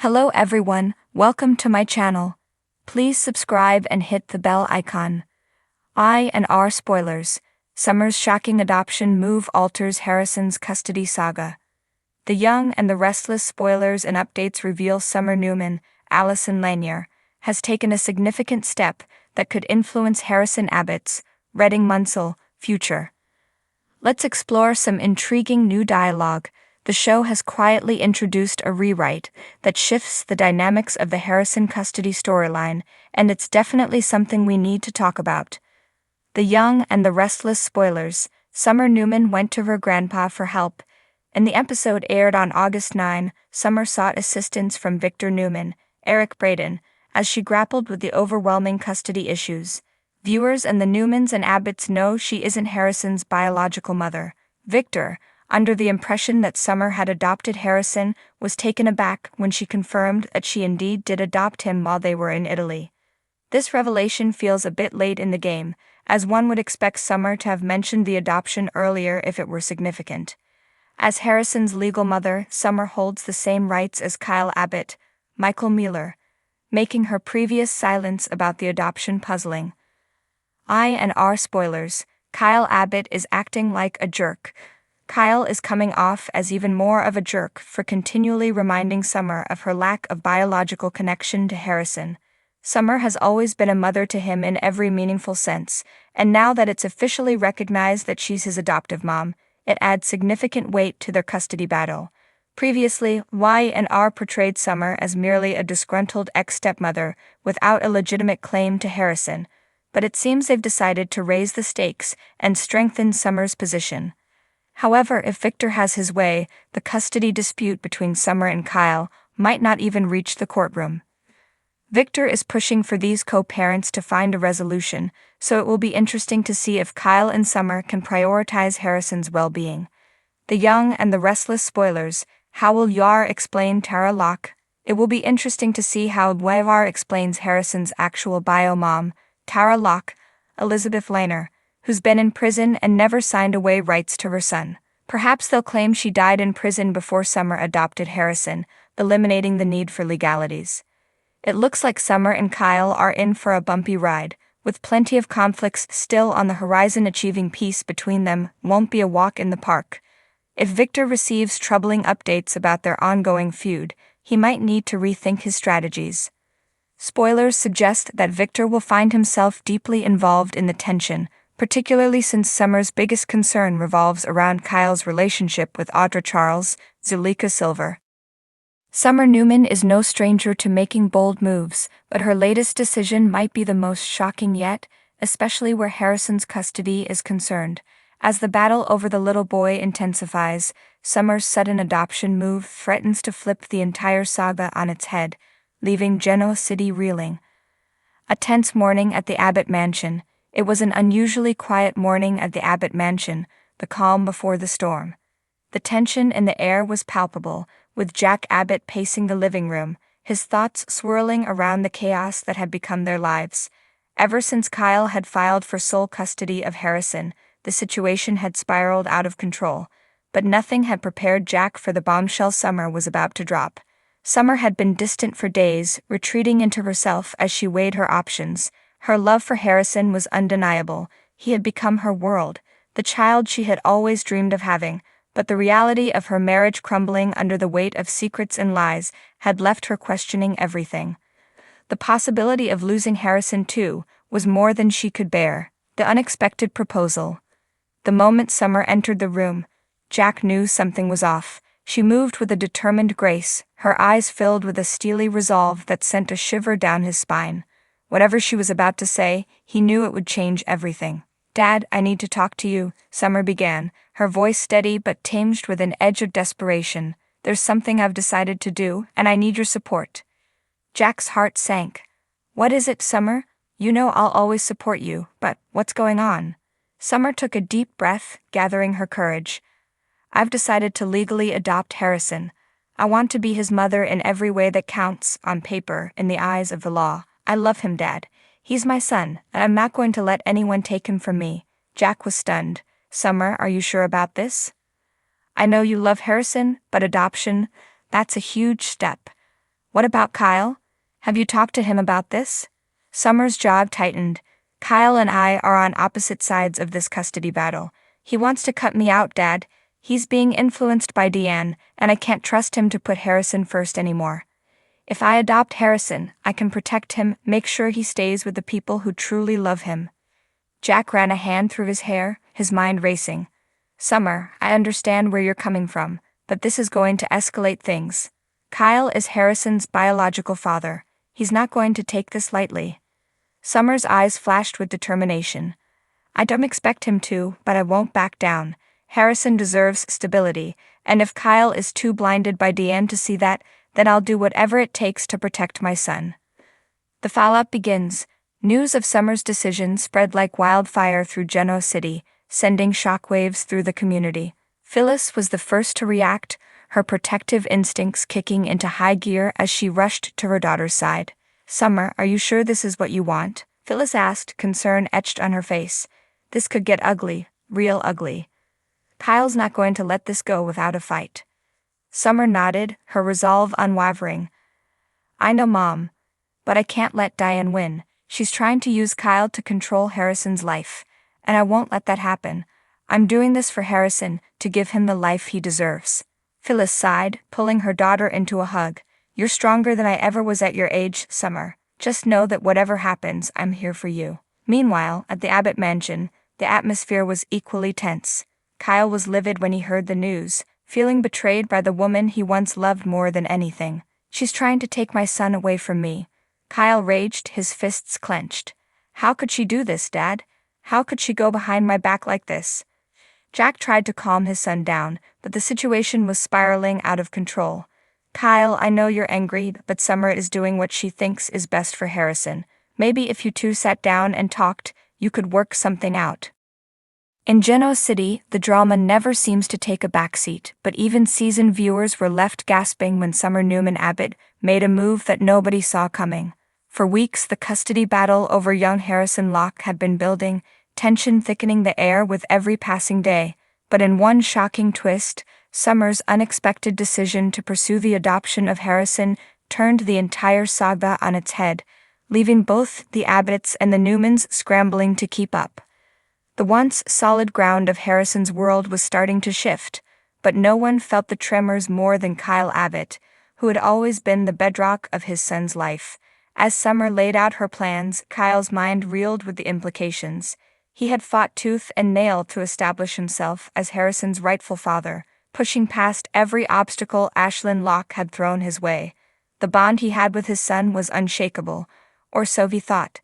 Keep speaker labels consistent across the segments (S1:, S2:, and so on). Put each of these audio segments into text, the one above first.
S1: Hello everyone, welcome to my channel. Please subscribe and hit the bell icon. I&R spoilers. Summer's shocking adoption move alters Harrison's custody saga. The Young and the Restless spoilers and updates reveal Summer Newman, Allison Lanier, has taken a significant step that could influence Harrison Abbott's, Reading Munsell, future. Let's explore some intriguing new dialogue. The show has quietly introduced a rewrite that shifts the dynamics of the Harrison custody storyline, and it's definitely something we need to talk about. The Young and the Restless spoilers. Summer Newman went to her grandpa for help. In the episode aired on August 9, Summer sought assistance from Victor Newman, Eric Braden, as she grappled with the overwhelming custody issues. Viewers and the Newmans and Abbotts know she isn't Harrison's biological mother. Victor, under the impression that Summer had adopted Harrison, was taken aback when she confirmed that she indeed did adopt him while they were in Italy. This revelation feels a bit late in the game, as one would expect Summer to have mentioned the adoption earlier if it were significant. As Harrison's legal mother, Summer holds the same rights as Kyle Abbott, Michael Mueller, making her previous silence about the adoption puzzling. I&R spoilers. Kyle Abbott is acting like a jerk. Kyle is coming off as even more of a jerk for continually reminding Summer of her lack of biological connection to Harrison. Summer has always been a mother to him in every meaningful sense, and now that it's officially recognized that she's his adoptive mom, it adds significant weight to their custody battle. Previously, Y&R portrayed Summer as merely a disgruntled ex-stepmother without a legitimate claim to Harrison, but it seems they've decided to raise the stakes and strengthen Summer's position. However, if Victor has his way, the custody dispute between Summer and Kyle might not even reach the courtroom. Victor is pushing for these co-parents to find a resolution, so it will be interesting to see if Kyle and Summer can prioritize Harrison's well-being. The Young and the Restless spoilers. How will Yar explain Tara Locke? It will be interesting to see how Yar explains Harrison's actual bio-mom, Tara Locke, Elizabeth Laner, who's been in prison and never signed away rights to her son. Perhaps they'll claim she died in prison before Summer adopted Harrison, eliminating the need for legalities. It looks like Summer and Kyle are in for a bumpy ride, with plenty of conflicts still on the horizon. Achieving peace between them won't be a walk in the park. If Victor receives troubling updates about their ongoing feud, he might need to rethink his strategies. Spoilers suggest that Victor will find himself deeply involved in the tension, particularly since Summer's biggest concern revolves around Kyle's relationship with Audra Charles, Zuleika Silver. Summer Newman is no stranger to making bold moves, but her latest decision might be the most shocking yet, especially where Harrison's custody is concerned. As the battle over the little boy intensifies, Summer's sudden adoption move threatens to flip the entire saga on its head, leaving Genoa City reeling. A tense morning at the Abbott mansion. It was an unusually quiet morning at the Abbott mansion, the calm before the storm. The tension in the air was palpable, with Jack Abbott pacing the living room, his thoughts swirling around the chaos that had become their lives. Ever since Kyle had filed for sole custody of Harrison, the situation had spiraled out of control, but nothing had prepared Jack for the bombshell Summer was about to drop. Summer had been distant for days, retreating into herself as she weighed her options. Her love for Harrison was undeniable. He had become her world, the child she had always dreamed of having, but the reality of her marriage crumbling under the weight of secrets and lies had left her questioning everything. The possibility of losing Harrison, too, was more than she could bear. The unexpected proposal. The moment Summer entered the room, Jack knew something was off. She moved with a determined grace, her eyes filled with a steely resolve that sent a shiver down his spine. Whatever she was about to say, he knew it would change everything. "Dad, I need to talk to you," Summer began, her voice steady but tinged with an edge of desperation. "There's something I've decided to do, and I need your support." Jack's heart sank. "What is it, Summer? You know I'll always support you, but what's going on?" Summer took a deep breath, gathering her courage. "I've decided to legally adopt Harrison. I want to be his mother in every way that counts, on paper, in the eyes of the law. I love him, Dad. He's my son, and I'm not going to let anyone take him from me." Jack was stunned. "Summer, are you sure about this? I know you love Harrison, but adoption, that's a huge step. What about Kyle? Have you talked to him about this? Summer's jaw tightened. Kyle and I are on opposite sides of this custody battle. He wants to cut me out, Dad. He's being influenced by Deanne, and I can't trust him to put Harrison first anymore. If I adopt Harrison, I can protect him, make sure he stays with the people who truly love him. Jack ran a hand through his hair, his mind racing. Summer, I understand where you're coming from, but this is going to escalate things. Kyle is Harrison's biological father. He's not going to take this lightly. Summer's eyes flashed with determination. I don't expect him to, but I won't back down. Harrison deserves stability, and if Kyle is too blinded by Deanne to see that, then I'll do whatever it takes to protect my son. The fallout begins. News of Summer's decision spread like wildfire through Genoa City, sending shockwaves through the community. Phyllis was the first to react, her protective instincts kicking into high gear as she rushed to her daughter's side. Summer, are you sure this is what you want? Phyllis asked, concern etched on her face. This could get ugly, real ugly. Kyle's not going to let this go without a fight. Summer nodded, her resolve unwavering. I know, Mom, but I can't let Diane win. She's trying to use Kyle to control Harrison's life, and I won't let that happen. I'm doing this for Harrison, to give him the life he deserves. Phyllis sighed, pulling her daughter into a hug. You're stronger than I ever was at your age, Summer. Just know that whatever happens, I'm here for you. Meanwhile, at the Abbott mansion, the atmosphere was equally tense. Kyle was livid when he heard the news, feeling betrayed by the woman he once loved more than anything. She's trying to take my son away from me. Kyle raged, his fists clenched. How could she do this, Dad? How could she go behind my back like this? Jack tried to calm his son down, but the situation was spiraling out of control. Kyle, I know you're angry, but Summer is doing what she thinks is best for Harrison. Maybe if you two sat down and talked, you could work something out. In Genoa City, the drama never seems to take a backseat, but even seasoned viewers were left gasping when Summer Newman Abbott made a move that nobody saw coming. For weeks, the custody battle over young Harrison Locke had been building, tension thickening the air with every passing day, but in one shocking twist, Summer's unexpected decision to pursue the adoption of Harrison turned the entire saga on its head, leaving both the Abbotts and the Newmans scrambling to keep up. The once solid ground of Harrison's world was starting to shift, but no one felt the tremors more than Kyle Abbott, who had always been the bedrock of his son's life. As Summer laid out her plans, Kyle's mind reeled with the implications. He had fought tooth and nail to establish himself as Harrison's rightful father, pushing past every obstacle Ashlyn Locke had thrown his way. The bond he had with his son was unshakable, or so he thought.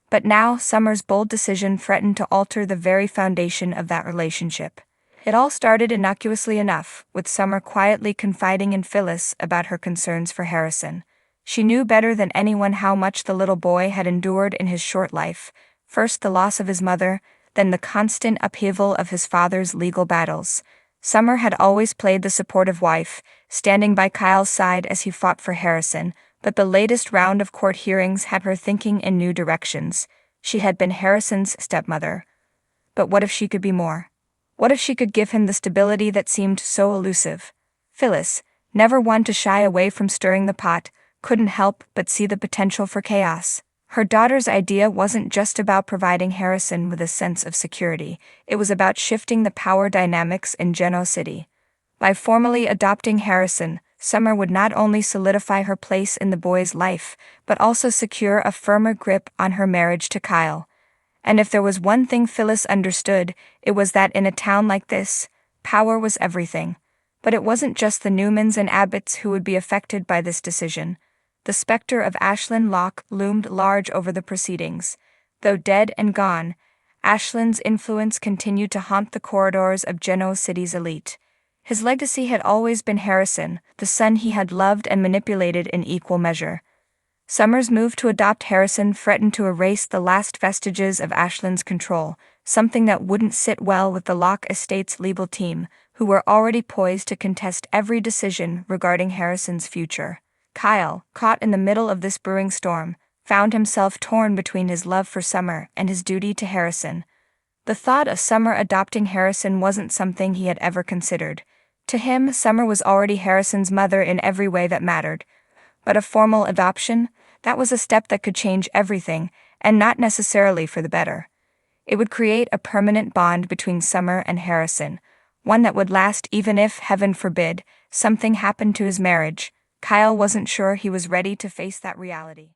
S1: But now Summer's bold decision threatened to alter the very foundation of that relationship. It all started innocuously enough, with Summer quietly confiding in Phyllis about her concerns for Harrison. She knew better than anyone how much the little boy had endured in his short life, first the loss of his mother, then the constant upheaval of his father's legal battles. Summer had always played the supportive wife, standing by Kyle's side as he fought for Harrison, but the latest round of court hearings had her thinking in new directions. She had been Harrison's stepmother. But what if she could be more? What if she could give him the stability that seemed so elusive? Phyllis, never one to shy away from stirring the pot, couldn't help but see the potential for chaos. Her daughter's idea wasn't just about providing Harrison with a sense of security, it was about shifting the power dynamics in Genoa City. By formally adopting Harrison, Summer would not only solidify her place in the boy's life, but also secure a firmer grip on her marriage to Kyle. And if there was one thing Phyllis understood, it was that in a town like this, power was everything. But it wasn't just the Newmans and Abbotts who would be affected by this decision. The specter of Ashlyn Locke loomed large over the proceedings. Though dead and gone, Ashlyn's influence continued to haunt the corridors of Genoa City's elite. His legacy had always been Harrison, the son he had loved and manipulated in equal measure. Summer's move to adopt Harrison threatened to erase the last vestiges of Ashlyn's control, something that wouldn't sit well with the Locke estate's legal team, who were already poised to contest every decision regarding Harrison's future. Kyle, caught in the middle of this brewing storm, found himself torn between his love for Summer and his duty to Harrison. The thought of Summer adopting Harrison wasn't something he had ever considered. To him, Summer was already Harrison's mother in every way that mattered. But a formal adoption, that was a step that could change everything, and not necessarily for the better. It would create a permanent bond between Summer and Harrison, one that would last even if, heaven forbid, something happened to his marriage. Kyle wasn't sure he was ready to face that reality.